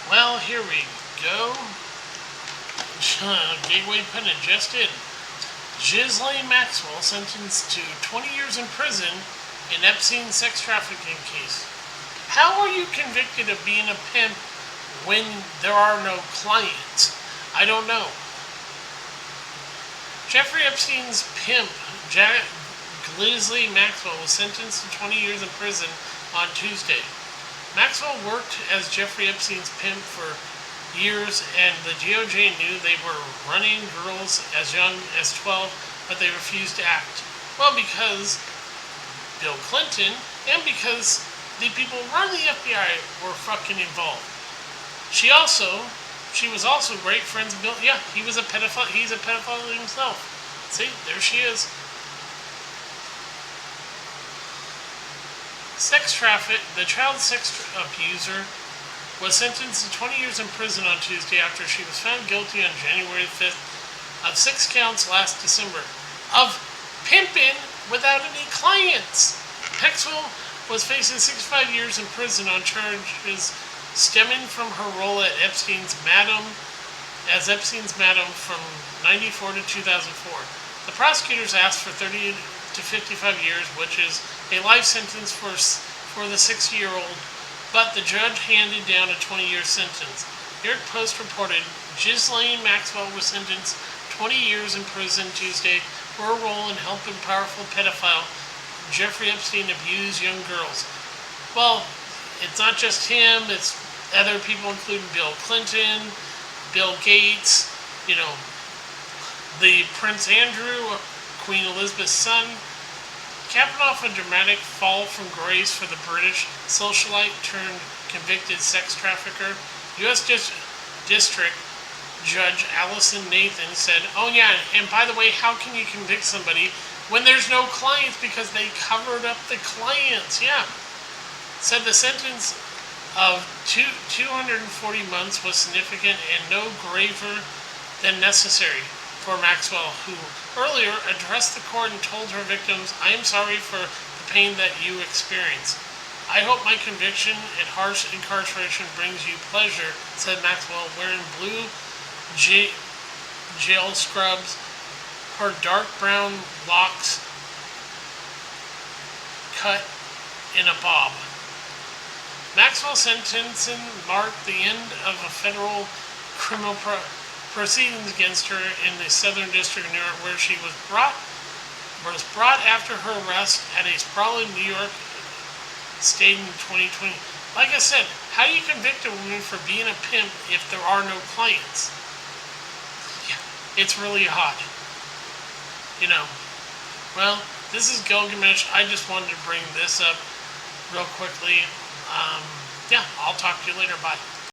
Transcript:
Well, here we go. Gateway pundit just in. Ghislaine Maxwell sentenced to 20 years in prison in Epstein sex trafficking case. How are you convicted of being a pimp when there are no clients? I don't know. Jeffrey Epstein's pimp, Ghislaine Maxwell, was sentenced to 20 years in prison on Tuesday. Maxwell worked as Jeffrey Epstein's pimp for years, and the DOJ knew they were running girls as young as 12, but they refused to act. Well, because Bill Clinton, and because the people running the FBI were fucking involved. She was also great friends with Bill. Yeah, he was a pedophile. He's a pedophile himself. See, there she is. The child sex abuser was sentenced to 20 years in prison on Tuesday after she was found guilty on January 5th of 6 counts last December of pimping without any clients. Maxwell was facing 65 years in prison on charges stemming from her role at Epstein's Madam from 94 to 2004. The prosecutors asked for 30 to 55 years, which is a life sentence for the 60-year-old, but the judge handed down a 20-year sentence. New York Post reported Ghislaine Maxwell was sentenced 20 years in prison Tuesday for her role in helping powerful pedophile Jeffrey Epstein abuse young girls. Well, it's not just him, it's other people including Bill Clinton, Bill Gates, the Prince Andrew, Queen Elizabeth's son. Capping off a dramatic fall from grace for the British socialite turned convicted sex trafficker, U.S. District Judge Allison Nathan said, "Oh yeah, and by the way, how can you convict somebody when there's no clients because they covered up the clients?" Yeah. Said the sentence of 240 months was significant and no graver than necessary for Maxwell, who earlier addressed the court and told her victims, "I am sorry for the pain that you experienced. I hope my conviction and harsh incarceration brings you pleasure," said Maxwell, wearing blue jail scrubs, her dark brown locks cut in a bob. Maxwell's sentencing marked the end of a federal criminal proceedings against her in the Southern District of New York, where she was brought after her arrest at a sprawling New York state in 2020. Like I said, how do you convict a woman for being a pimp if there are no clients? Yeah, it's really hot. Well, this is Gilgamesh. I just wanted to bring this up real quickly. Yeah, I'll talk to you later. Bye.